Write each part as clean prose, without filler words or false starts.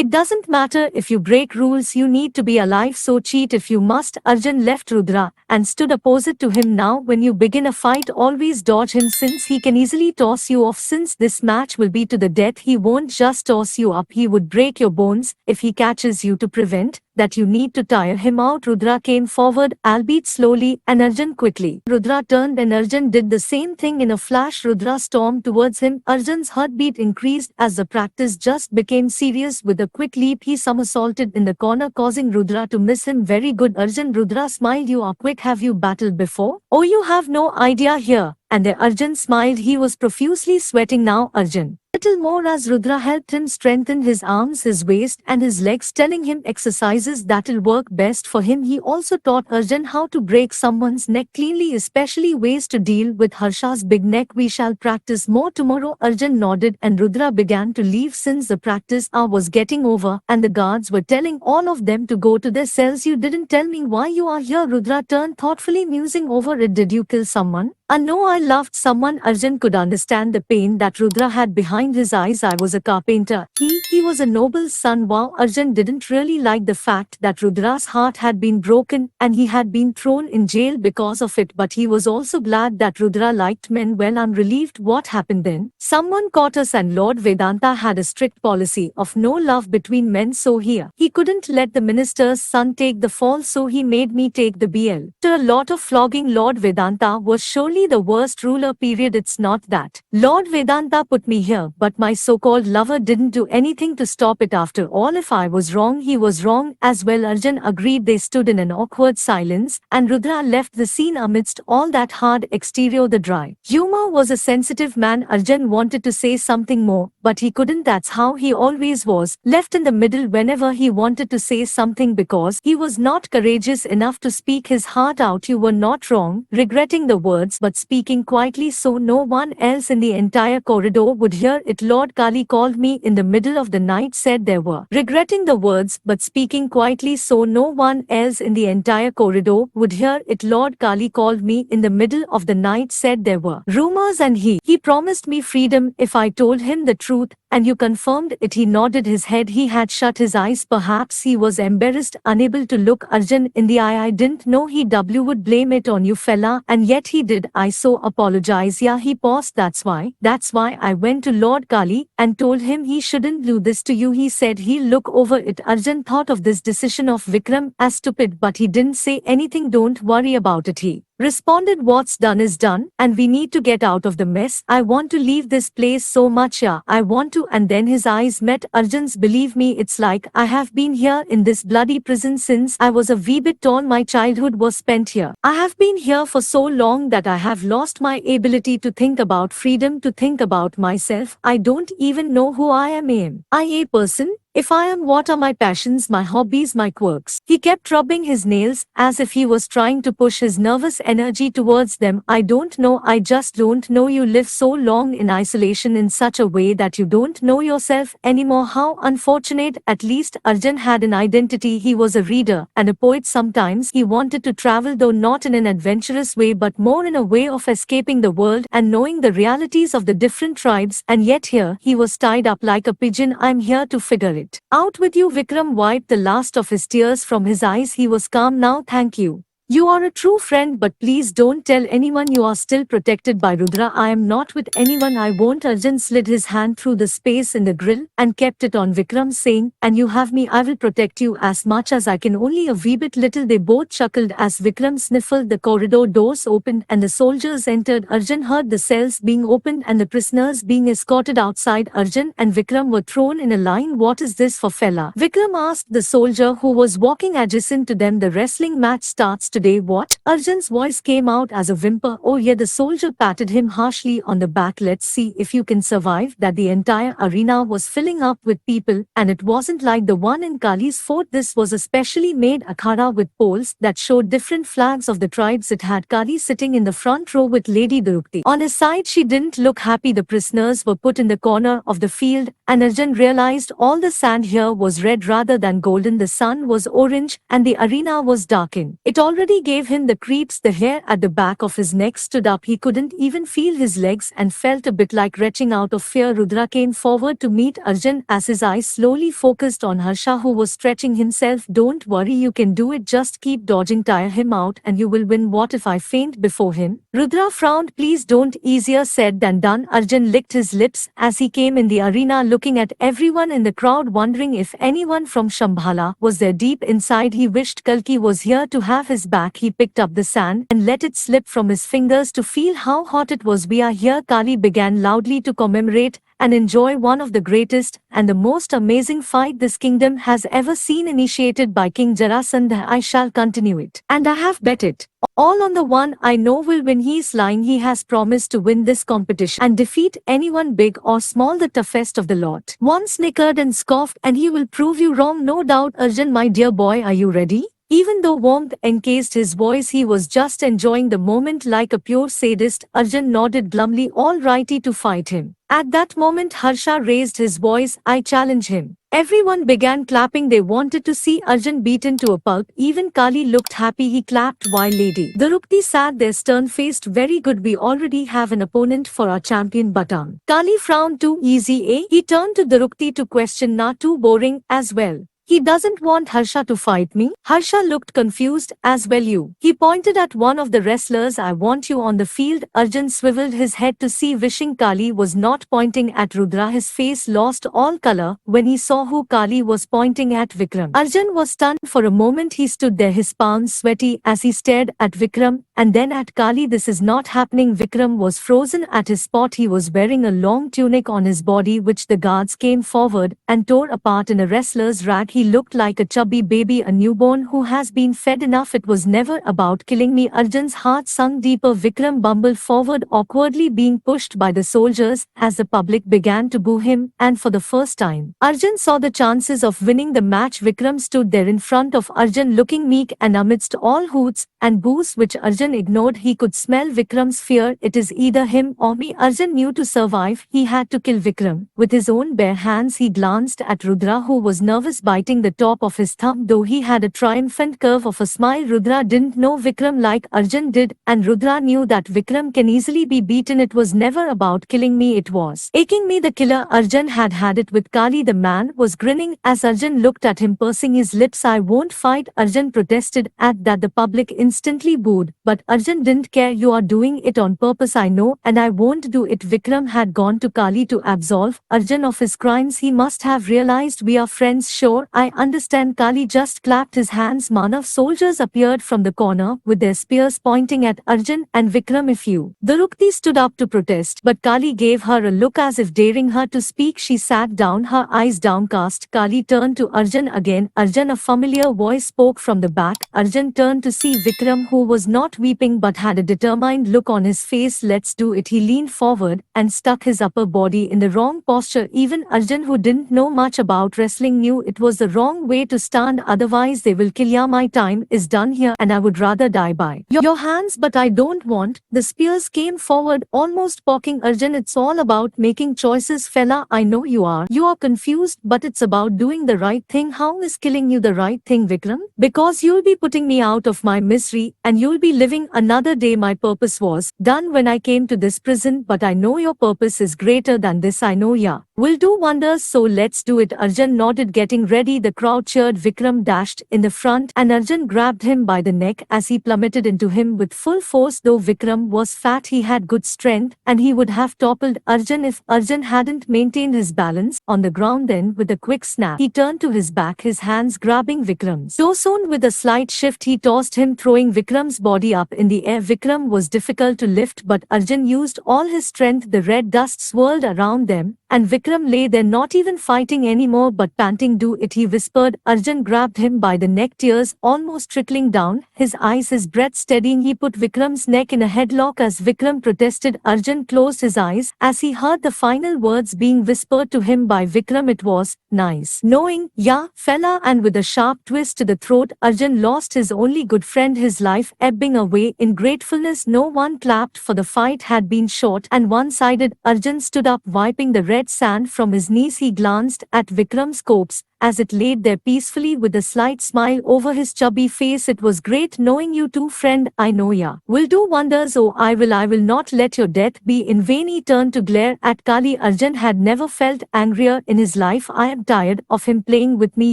It doesn't matter if you break rules, you need to be alive, so cheat if you must. Arjun left Rudra and stood opposite to him. Now when you begin a fight, always dodge him, since he can easily toss you off. Since this match will be to the death, he won't just toss you up, he would break your bones if he catches you. To prevent that, you need to tire him out. Rudra came forward, albeit slowly, and Arjun quickly. Rudra turned and Arjun did the same thing. In a flash, Rudra stormed towards him. Arjun's heartbeat increased as the practice just became serious. With a quick leap, he somersaulted in the corner, causing Rudra to miss him. Very good, Arjun. Rudra smiled. You are quick. Have you battled before? Oh, you have no idea here. And there Arjun smiled. He was profusely sweating now. Arjun little more as Rudra helped him strengthen his arms, his waist and his legs, telling him exercises that'll work best for him. He also taught Arjun how to break someone's neck cleanly, especially ways to deal with Harsha's big neck. We shall practice more tomorrow. Arjun nodded and Rudra began to leave since the practice hour was getting over and the guards were telling all of them to go to their cells. You didn't tell me why you are here. Rudra turned thoughtfully, musing over it. Did you kill someone? No, I loved someone. Arjun could understand the pain that Rudra had behind his eyes. I was a carpenter. He was a noble son. Wow. Arjun didn't really like the fact that Rudra's heart had been broken and he had been thrown in jail because of it, but he was also glad that Rudra liked men. Well, I'm relieved. What happened then? Someone caught us, and Lord Vedanta had a strict policy of no love between men, so he couldn't let the minister's son take the fall, so he made me take the BL. After a lot of flogging, Lord Vedanta was surely the worst ruler. Period. It's not that Lord Vedanta put me here, but my so-called lover didn't do anything to stop it. After all, if I was wrong, he was wrong as well. Arjun agreed. They stood in an awkward silence and Rudra left the scene. Amidst all that hard exterior, the dry humor was a sensitive man. Arjun wanted to say something more, but he couldn't. That's how he always was, left in the middle whenever he wanted to say something, because he was not courageous enough to speak his heart out. You were not wrong, regretting the words but speaking quietly so no one else in the entire corridor would hear it. Lord Kali called me in the middle of the night, said there were regretting the words but speaking quietly so no one else in the entire corridor would hear it. Lord Kali called me in the middle of the night, said there were rumors, and he promised me freedom if I told him the truth. And you confirmed it? He nodded his head. He had shut his eyes. Perhaps he was embarrassed, unable to look Arjun in the eye. I didn't know he would blame it on you, fella, and yet he did. I so apologize. Yeah, he paused. That's why I went to Lord Kali and told him he shouldn't do this to you. He said he'll look over it. Arjun thought of this decision of Vikram as stupid, but he didn't say anything. Don't worry about it, he responded. What's done is done, and we need to get out of the mess. I want to leave this place so much. Yeah, I want to. And then his eyes met Arjun's. Believe me, it's like I have been here in this bloody prison since I was a wee bit tall. My childhood was spent here. I have been here for so long that I have lost my ability to think about freedom, to think about myself. I don't even know who I am. Am I a person? If I am, what are my passions, my hobbies, my quirks? He kept rubbing his nails as if he was trying to push his nervous energy towards them. I don't know. I just don't know. You live so long in isolation in such a way that you don't know yourself anymore. How unfortunate. At least Arjun had an identity. He was a reader and a poet. Sometimes he wanted to travel, though not in an adventurous way, but more in a way of escaping the world and knowing the realities of the different tribes. And yet here he was tied up like a pigeon. I'm here to figure it out with you. Vikram wiped the last of his tears from his eyes. He was calm now. Thank you. You are a true friend, but please don't tell anyone. You are still protected by Rudra. I am not with anyone. I won't. Arjun slid his hand through the space in the grill and kept it on Vikram, saying, and you have me. I will protect you as much as I can. Only a wee bit little. They both chuckled as Vikram sniffled. The corridor doors opened and the soldiers entered. Arjun heard the cells being opened and the prisoners being escorted outside. Arjun and Vikram were thrown in a line. What is this for, fella? Vikram asked the soldier who was walking adjacent to them. The wrestling match starts today. What? Arjun's voice came out as a whimper. Oh yeah. The soldier patted him harshly on the back. Let's see if you can survive that. The entire arena was filling up with people, and it wasn't like the one in Kali's fort. This was a specially made akhada with poles that showed different flags of the tribes. It had Kali sitting in the front row with Lady Durukti on his side. She didn't look happy. The prisoners were put in the corner of the field, and Arjun realized all the sand here was red rather than golden. The sun was orange and the arena was darkened. It already already gave him the creeps. The hair at the back of his neck stood up. He couldn't even feel his legs and felt a bit like retching out of fear. Rudra came forward to meet Arjun as his eyes slowly focused on Harsha, who was stretching himself. Don't worry, you can do it. Just keep dodging, tire him out and you will win. What if I faint before him? Rudra frowned. Please don't. Easier said than done. Arjun licked his lips as he came in the arena, looking at everyone in the crowd, wondering if anyone from Shambhala was there. Deep inside he wished Kalki was here to have his back. He picked up the sand and let it slip from his fingers to feel how hot it was. We are here. Kali began loudly to commemorate and enjoy one of the greatest and the most amazing fight this kingdom has ever seen, initiated by King Jarasandha. I shall continue it, and I have bet it all on the one I know will win. He's lying. He has promised to win this competition and defeat anyone big or small, the toughest of the lot. One snickered and scoffed, and he will prove you wrong, no doubt. Arjun, my dear boy, are you ready? Even though warmth encased his voice, he was just enjoying the moment like a pure sadist. Arjun nodded glumly. All righty, to fight him. At that moment Harsha raised his voice. I challenge him. Everyone began clapping. They wanted to see Arjun beaten to a pulp. Even Kali looked happy. He clapped while Lady Darupti sat there stern-faced. Very good, we already have an opponent for our champion, but Kali frowned. Too easy, eh? He turned to Darupti to question. Not too boring as well. He doesn't want Harsha to fight me? Harsha looked confused. As well you. He pointed at one of the wrestlers. I want you on the field. Arjun swiveled his head to see, wishing Kali was not pointing at Rudra. His face lost all color when he saw who Kali was pointing at. Vikram. Arjun was stunned. For a moment he stood there, his palms sweaty as he stared at Vikram and then at Kali. This is not happening. Vikram was frozen at his spot. He was wearing a long tunic on his body which the guards came forward and tore apart in a wrestler's rag. He looked like a chubby baby, a newborn who has been fed enough. It was never about killing me. Arjun's heart sunk deeper. Vikram bumbled forward, awkwardly being pushed by the soldiers as the public began to boo him, and for the first time, Arjun saw the chances of winning the match. Vikram stood there in front of Arjun looking meek, and amidst all hoots and boos which Arjun ignored, he could smell Vikram's fear. It is either him or me. Arjun knew to survive, he had to kill Vikram. With his own bare hands he glanced at Rudra, who was nervous, biting the top of his thumb, though he had a triumphant curve of a smile. Rudra didn't know Vikram like Arjun did, and Rudra knew that Vikram can easily be beaten. It was never about killing me, it was aching me. The killer Arjun had had it with Kali. The man was grinning as Arjun looked at him, pursing his lips. I won't fight, Arjun protested. At that the public instantly booed, but Arjun didn't care. You are doing it on purpose, I know, and I won't do it. Vikram had gone to Kali to absolve Arjun of his crimes. He must have realized we are friends. Sure, I understand. Kali just clapped his hands. Manav soldiers appeared from the corner with their spears pointing at Arjun and Vikram. If you. Darupti stood up to protest, but Kali gave her a look as if daring her to speak. She sat down, her eyes downcast. Kali turned to Arjun again. Arjun, a familiar voice spoke from the back. Arjun turned to see Vikram, who was not weeping but had a determined look on his face. Let's do it. He leaned forward and stuck his upper body in the wrong posture. Even Arjun, who didn't know much about wrestling, knew it was the wrong way to stand, otherwise they will kill ya. My time is done here and I would rather die by your hands, but I don't want. The spears came forward, almost poking Arjun. It's all about making choices, fella. I know you are confused, but it's about doing the right thing. How is killing you the right thing, Vikram? Because you'll be putting me out of my misery and you'll be living another day. My purpose was done when I came to this prison, but I know your purpose is greater than this. I know ya will do wonders, so let's do it. Arjun nodded, getting ready. The crowd cheered. Vikram dashed in the front and Arjun grabbed him by the neck as he plummeted into him with full force. Though Vikram was fat, he had good strength and he would have toppled Arjun if Arjun hadn't maintained his balance on the ground. Then with a quick snap, he turned to his back, his hands grabbing Vikram's torso. With a slight shift, he tossed him, throwing Vikram's body up in the air. Vikram was difficult to lift, but Arjun used all his strength. The red dust swirled around them and Vikram lay there, not even fighting anymore but panting. Do it, he whispered. Arjun grabbed him by the neck, tears almost trickling down his eyes, his breath steadying. He put Vikram's neck in a headlock as Vikram protested. Arjun closed his eyes as he heard the final words being whispered to him by Vikram. It was, nice knowing ya, fella. And with a sharp twist to the throat, Arjun lost his only good friend, his life ebbing away in gratefulness. No one clapped, for the fight had been short and one-sided. Arjun stood up, wiping the red red sand from his knees. He glanced at Vikram's corpse, as it laid there peacefully with a slight smile over his chubby face. It was great knowing you too, friend. I know ya will do wonders. Oh, I will not let your death be in vain. He turned to glare at Kali. Arjun had never felt angrier in his life. I am tired of him playing with me.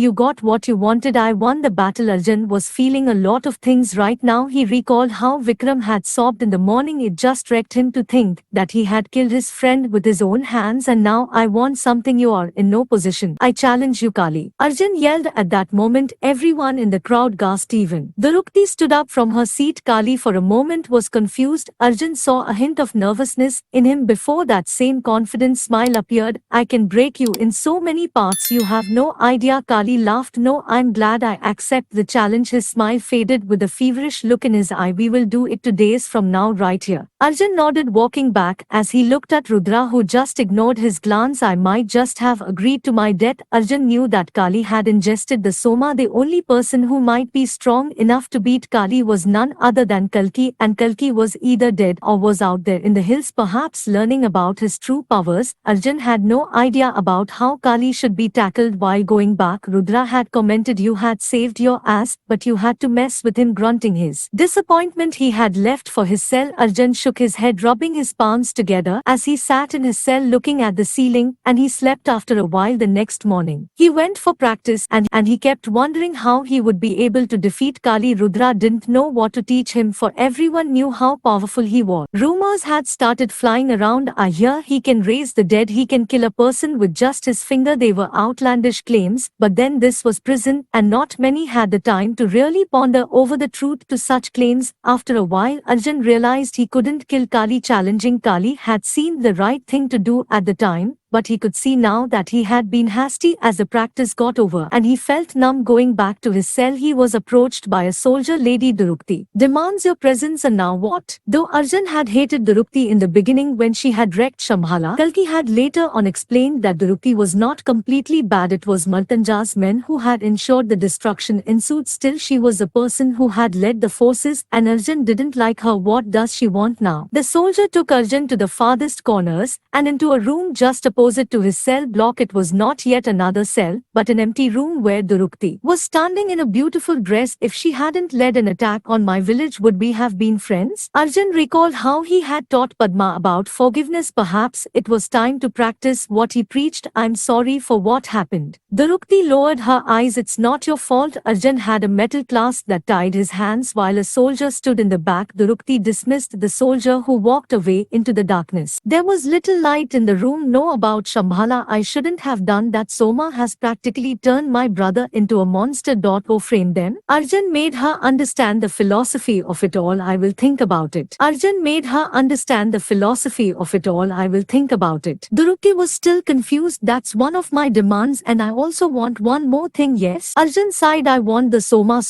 You got what you wanted. I won the battle. Arjun was feeling a lot of things right now. He recalled how Vikram had sobbed in the morning. It just wrecked him to think that he had killed his friend with his own hands. And now I want something. You are in no position. I challenge you, Kali. Arjun yelled. At that moment, everyone in the crowd gasped. Even Drupadi stood up from her seat. Kali for a moment was confused. Arjun saw a hint of nervousness in him before that same confident smile appeared. I can break you in so many parts. You have no idea. Kali laughed. No, I'm glad I accept the challenge. His smile faded with a feverish look in his eye. We will do it 2 days from now right here. Arjun nodded, walking back as he looked at Rudra, who just ignored his glance. I might just have agreed to my death. Arjun knew that Kali had ingested the soma. The only person who might be strong enough to beat Kali was none other than Kalki, and Kalki was either dead or was out there in the hills, perhaps learning about his true powers. Arjun had no idea about how Kali should be tackled. While going back, Rudra had commented, you had saved your ass, but you had to mess with him, grunting his disappointment. He had left for his cell. Arjun shook his head, rubbing his palms together as he sat in his cell looking at the ceiling, and he slept. After a while the next morning, he went for practice and he kept wondering how he would be able to defeat Kali. Rudra didn't know what to teach him, for everyone knew how powerful he was. Rumors had started flying around. I hear he can raise the dead, he can kill a person with just his finger. They were outlandish claims, but then this was prison, and not many had the time to really ponder over the truth to such claims. After a while, Arjun realized he couldn't kill Kali. Challenging Kali had seemed the right thing to do at the time, but he could see now that he had been hasty. As the practice got over and he felt numb going back to his cell, he was approached by a soldier. Lady Drupadi demands your presence. And now what? Though Arjun had hated Drupadi in the beginning when she had wrecked Shambhala, Kalki had later on explained that Drupadi was not completely bad. It was Martanja's men who had ensured the destruction ensued. Still, she was the person who had led the forces, and Arjun didn't like her. What does she want now? The soldier took Arjun to the farthest corners and into a room just opposite to his cell block. It was not yet another cell, but an empty room where Drupadi was standing in a beautiful dress. If she hadn't led an attack on my village, would we have been friends? Arjun recalled how he had taught Padma about forgiveness. Perhaps it was time to practice what he preached. I'm sorry for what happened. Drupadi lowered her eyes. It's not your fault. Arjun had a metal clasp that tied his hands while a soldier stood in the back. Drupadi dismissed the soldier, who walked away into the darkness. There was little light in the room. Know about Shambhala. I shouldn't have done that. Soma has practically turned my brother into a monster. Go frame them. Arjun made her understand the philosophy of it all. I will think about it. Arjun made her understand the philosophy of it all. I will think about it. Drupadi was still confused. That's one of my demands, and I also want one more thing. Yes. Arjun sighed. I want the Soma.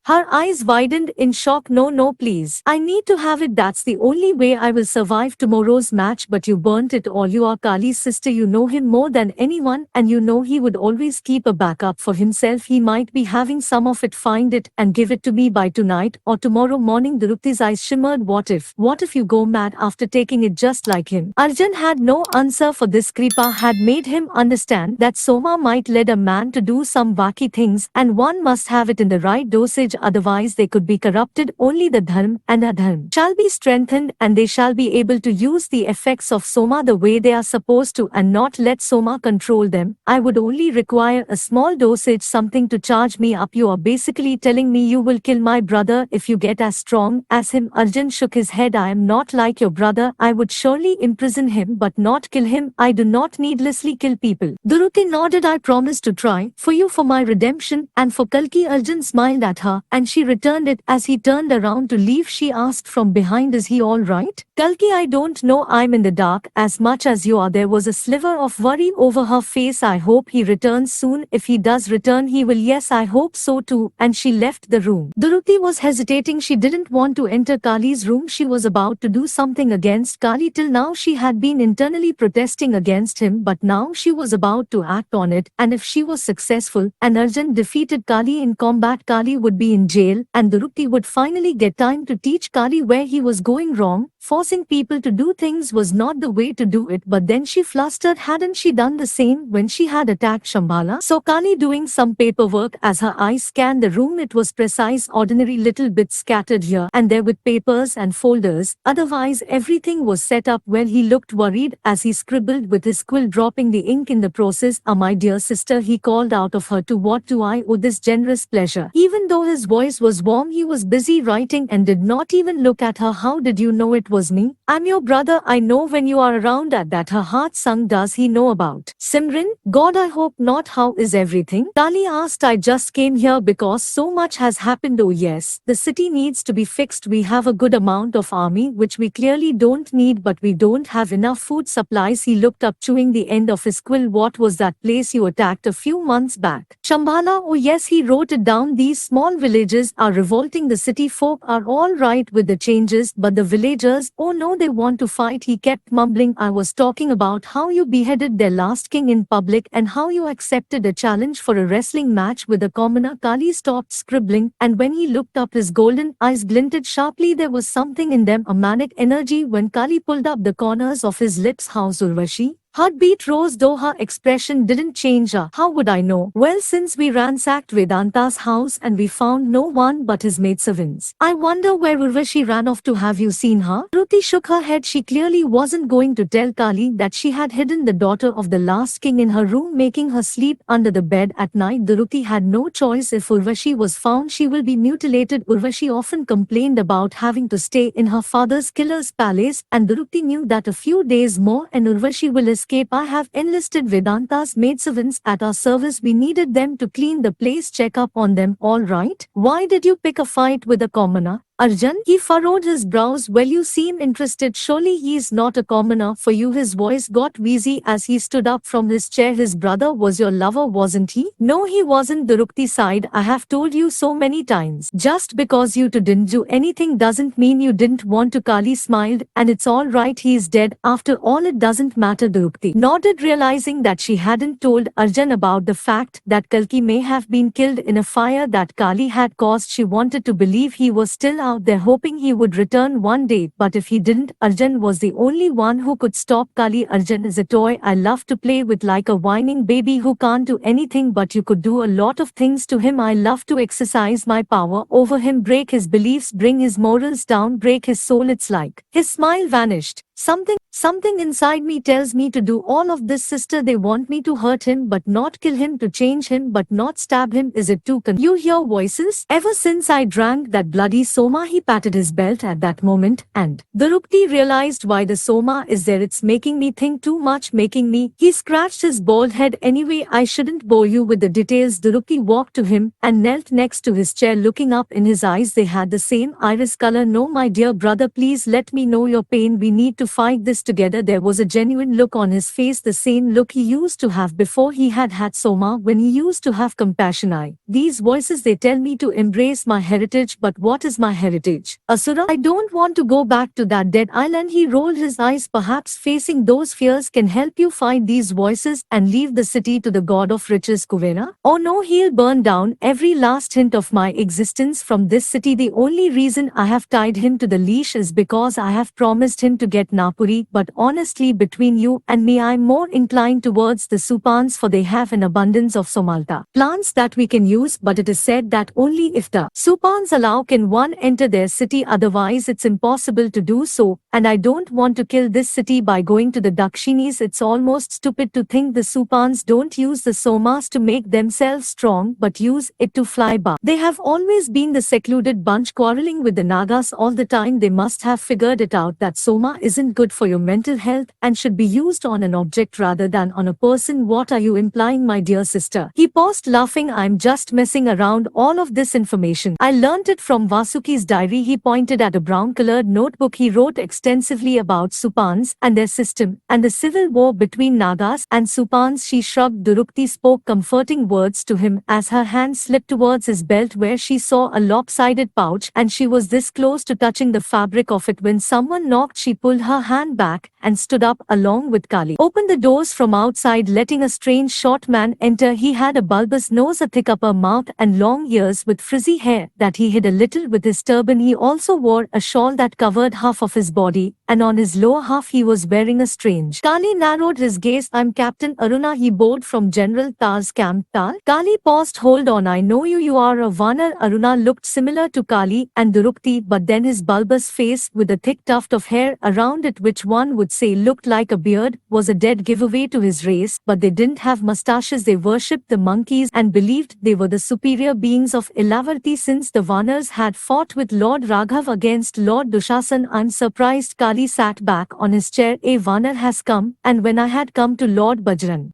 Her eyes widened in shock. No, please. I need to have it. That's the only way I will survive tomorrow's match. But you burnt it all. You are Kali's sister. You know him more than anyone, and you know he would always keep a backup for himself. He might be having some of it. Find it and give it to me by tonight or tomorrow morning. Drupadi's eyes shimmered. What if you go mad after taking it just like him? Arjun had no answer for this. Kripa had made him understand that Soma might lead a man to do some wacky things, and one must have it in the right dosage, otherwise they could be corrupted. Only the dharma and adharma shall be strengthened, and they shall be able to use the effects of Soma the way they are supposed to, and not let Soma control them. I would only require a small dosage, something to charge me up. You are basically telling me you will kill my brother if you get as strong as him. Arjun shook his head. I am not like your brother. I would surely imprison him but not kill him. I do not needlessly kill people. Drupadi nodded. I promise to try for you, for my redemption and for Kalki. Arjun smiled at her and she returned it. As he turned around to leave, she asked from behind, is he all right? Kalki, I don't know. I'm in the dark as much as you are. There was a sliver of worry over her face. I hope he returns soon. If he does return, he will. Yes, I hope so too. And she left the room. Drupadi was hesitating. She didn't want to enter Kali's room. She was about to do something against Kali. Till now she had been internally protesting against him, but now she was about to act on it. And if she was successful and Arjun defeated Kali in combat, Kali would be in jail, and Drupadi would finally get time to teach Kali where he was going wrong. Forcing people to do things was not the way to do it. But then she flushed bastard, hadn't she done the same when she had attacked Shambhala? So Kali doing some paperwork. As her eyes scanned the room, it was precise, ordinary little bits scattered here and there with papers and folders. Otherwise everything was set up well. He looked worried as he scribbled with his quill, dropping the ink in the process. My dear sister, he called out of her, to what do I owe this generous pleasure? Even though his voice was warm, he was busy writing and did not even look at her. How did you know it was me? I'm your brother. I know when you are around. At that her heart sunk. Does he know about Simran? God, I hope not. How is everything? Kali asked. I just came here because so much has happened. Oh yes, the city needs to be fixed. We have a good amount of army, which we clearly don't need, but we don't have enough food supplies. He looked up, chewing the end of his quill. What was that place you attacked a few months back? Shambhala? Oh yes, he wrote it down. These small villages are revolting. The city folk are all right with the changes, but the villagers, oh no, they want to fight. He kept mumbling. I was talking about how you beheaded their last king in public and how you accepted a challenge for a wrestling match with a commoner. Kali stopped scribbling, and when he looked up, his golden eyes glinted sharply. There was something in them, a manic energy. When Kali pulled up the corners of his lips, how's Urvashi? Heartbeat rose, though her expression didn't change. How would I know? Well, since we ransacked Vedanta's house and we found no one but his maidservants. I wonder where Urvashi ran off to. Have you seen her? Ruti shook her head. She clearly wasn't going to tell Kali that she had hidden the daughter of the last king in her room, making her sleep under the bed at night. Ruti had no choice. If Urvashi was found, she will be mutilated. Urvashi often complained about having to stay in her father's killer's palace, and Ruti knew that a few days more and Urvashi will escape. I have enlisted Vedanta's maidservants at our service. We needed them to clean the place. Check up on them, all right? Why did you pick a fight with a commoner, Arjun? He furrowed his brows. Well, you seem interested. Surely he is not a commoner for you. His voice got wheezy as he stood up from his chair. His brother was your lover, wasn't he? No, he wasn't. Durukti sighed. I have told you so many times. Just because you two didn't do anything doesn't mean you didn't want to. Kali smiled. And it's all right, he is dead. After all, it doesn't matter. Durukti nodded, realizing that she hadn't told Arjun about the fact that Kalki may have been killed in a fire that Kali had caused. She wanted to believe he was still out there, hoping he would return one day, but if he didn't, Arjun was the only one who could stop Kali. Arjun is a toy I love to play with, like a whining baby who can't do anything, but you could do a lot of things to him. I love to exercise my power over him, break his beliefs, bring his morals down, break his soul. It's like his smile vanished. Something inside me tells me to do all of this, sister. They want me to hurt him but not kill him, to change him but not stab him. Is it too You hear voices? Ever since I drank that bloody soma. He patted his belt at that moment, and Durukti realized why the soma is there. It's making me think too much, making me. He scratched his bald head. Anyway, I shouldn't bore you with the details. Durukti walked to him and knelt next to his chair, looking up in his eyes. They had the same iris color. No, my dear brother, please let me know your pain. We need to fight this together. There was a genuine look on his face, the same look he used to have before he had soma, when he used to have compassion. These voices, they tell me to embrace my heritage, but what is my heritage? Asura? I don't want to go back to that dead island. He rolled his eyes. Perhaps facing those fears can help you fight these voices and leave the city to the god of riches, Kuvera. Oh no, he'll burn down every last hint of my existence from this city. The only reason I have tied him to the leash is because I have promised him to get Napuri, but honestly, between you and me, I'm more inclined towards the Supans, for they have an abundance of Somalta plants that we can use, but it is said that only if the Supans allow can one enter their city, otherwise it's impossible to do so, and I don't want to kill this city by going to the Dakshinis. It's almost stupid to think the Supans don't use the Somas to make themselves strong, but use it to fly by. They have always been the secluded bunch, quarreling with the Nagas all the time. They must have figured it out that Soma isn't good for your mental health and should be used on an object rather than on a person. What are you implying, my dear sister? He paused, laughing. I'm just messing around. All of this information, I learnt it from Vasuki's diary. He pointed at a brown-colored notebook. He wrote extensively about Supans and their system and the civil war between Nagas and Supans. She shrugged. Durukti spoke comforting words to him as her hand slipped towards his belt, where she saw a lopsided pouch, and she was this close to touching the fabric of it when someone knocked. She pulled her hand back and stood up along with Kali. Opened the doors from outside, letting a strange short man enter. He had a bulbous nose, a thick upper mouth, and long ears with frizzy hair that he hid a little with his turban. He also wore a shawl that covered half of his body, and on his lower half he was wearing a strange. Kali narrowed his gaze. I'm Captain Aruna, he bowed from General Tar's camp. Tar? Kali paused. Hold on, I know you. You are a Vanar. Aruna looked similar to Kali and Durukti, but then his bulbous face with a thick tuft of hair around it, which one would say looked like a beard, was a dead giveaway to his race. But they didn't have mustaches. They worshipped the monkeys and believed they were the superior beings of Ilavarti. Since the Vanars had fought with Lord Raghav against Lord Dushasan, I'm surprised. Kali sat back on his chair. A Vanar has come, and when I had come to Lord Bajrang.